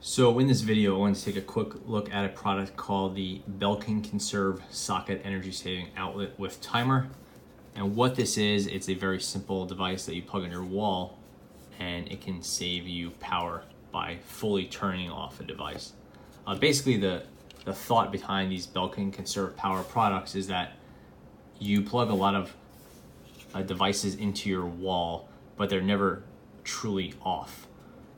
So in this video, I want to take a quick look at a product called the Belkin Conserve Socket Energy Saving Outlet with Timer. And what this is, it's a very simple device that you plug in your wall and it can save you power by fully turning off a device. Basically, the thought behind these Belkin Conserve power products is that you plug a lot of devices into your wall, but they're never truly off.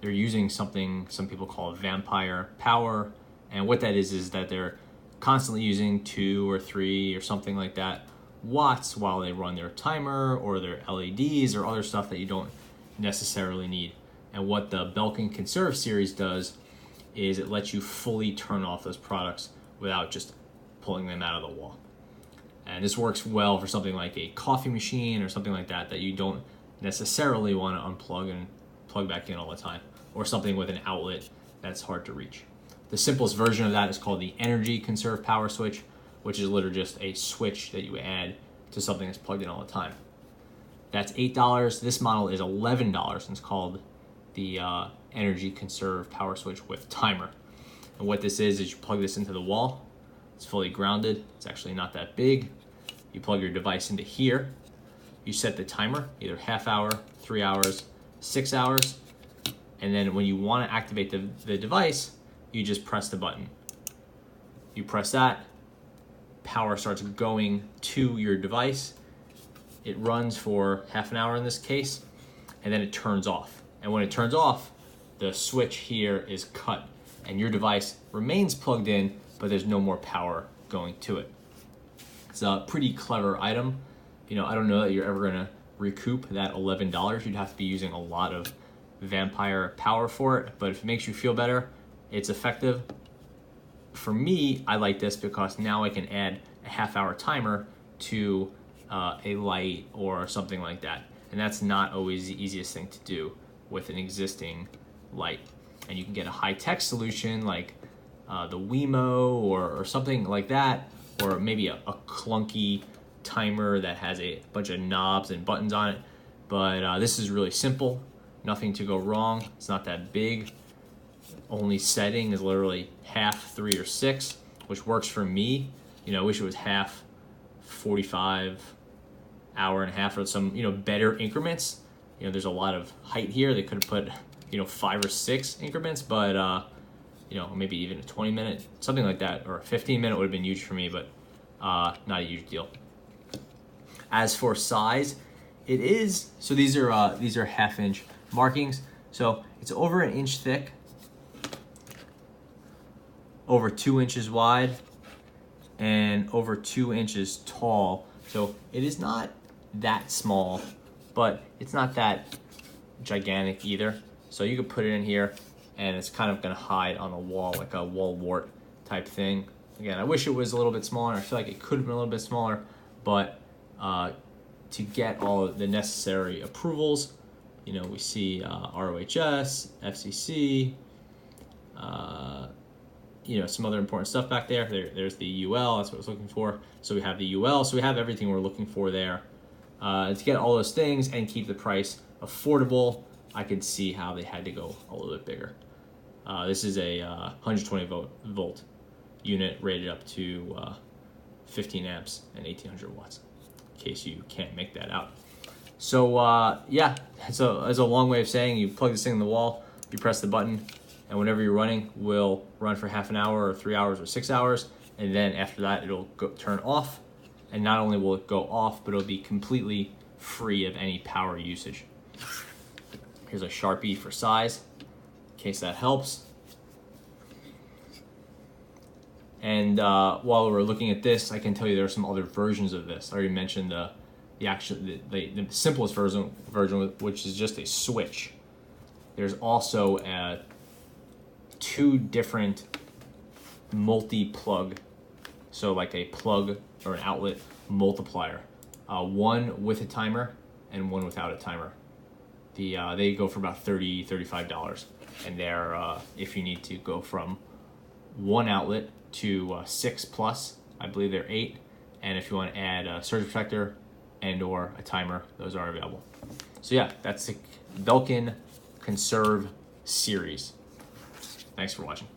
They're using something some people call vampire power, and what that is that they're constantly using 2 or 3 or something like that watts while they run their timer or their LEDs or other stuff that you don't necessarily need. And what the Belkin Conserve series does is it lets you fully turn off those products without just pulling them out of the wall. And this works well for something like a coffee machine or something like that you don't necessarily want to unplug and plug back in all the time, or something with an outlet that's hard to reach. The simplest version of that is called the Energy Conserve Power Switch, which is literally just a switch that you add to something that's plugged in all the time. That's $8. This model is $11 and it's called the Energy Conserve Power Switch with Timer. And what this is you plug this into the wall. It's fully grounded. It's actually not that big. You plug your device into here. You set the timer, either half hour, 3 hours, 6 hours. And then when you want to activate the device, you just press the button. You press that, power starts going to your device. It runs for half an hour in this case, and then it turns off. And when it turns off, the switch here is cut and your device remains plugged in, but there's no more power going to it. It's a pretty clever item. You know, I don't know that you're ever gonna recoup that $11. You'd have to be using a lot of vampire power for it, but if it makes you feel better, it's effective. For me, I like this because now I can add a half-hour timer to a light or something like that, and that's not always the easiest thing to do with an existing light. And you can get a high-tech solution like the Wemo or something like that, or maybe a clunky timer that has a bunch of knobs and buttons on it. But this is really simple, nothing to go wrong. It's not that big. Only setting is literally half, 3 or 6, which works for me. You know, I wish it was half, 45, hour and a half, or some, better increments. You know, there's a lot of height here. They could have put, 5 or 6 increments, but maybe even a 20-minute, something like that, or a 15-minute would have been huge for me, but not a huge deal. As for size, it is, so these are half-inch markings. So it's over 1 inch thick, over 2 inches wide, and over 2 inches tall. So it is not that small, but it's not that gigantic either. So you could put it in here and it's kind of gonna hide on the wall like a wall wart type thing. Again, I wish it was a little bit smaller. I feel like it could have been a little bit smaller, but to get all of the necessary approvals, we see ROHS, FCC, some other important stuff back there. There's the UL, that's what I was looking for. So we have the UL, so we have everything we're looking for there. To get all those things and keep the price affordable, I could see how they had to go a little bit bigger. This is a 120 volt unit rated up to 15 amps and 1800 watts, in case you can't make that out. So yeah, so as a long way of saying, you plug this thing in the wall, you press the button, and whenever you're running, will run for half an hour or 3 hours or 6 hours, and then after that it'll turn off. And not only will it go off, but it'll be completely free of any power usage. Here's a Sharpie for size, in case that helps. And while we're looking at this, I can tell you there are some other versions of this. I already mentioned the simplest version, which is just a switch. There's also 2 different multi-plug, so like a plug or an outlet multiplier. One with a timer and one without a timer. They go for about $30, $35, and they're if you need to go from 1 outlet to 6 plus, I believe they're 8, and if you want to add a surge protector and or a timer, those are available. So yeah, that's the Belkin Conserve series. Thanks for watching.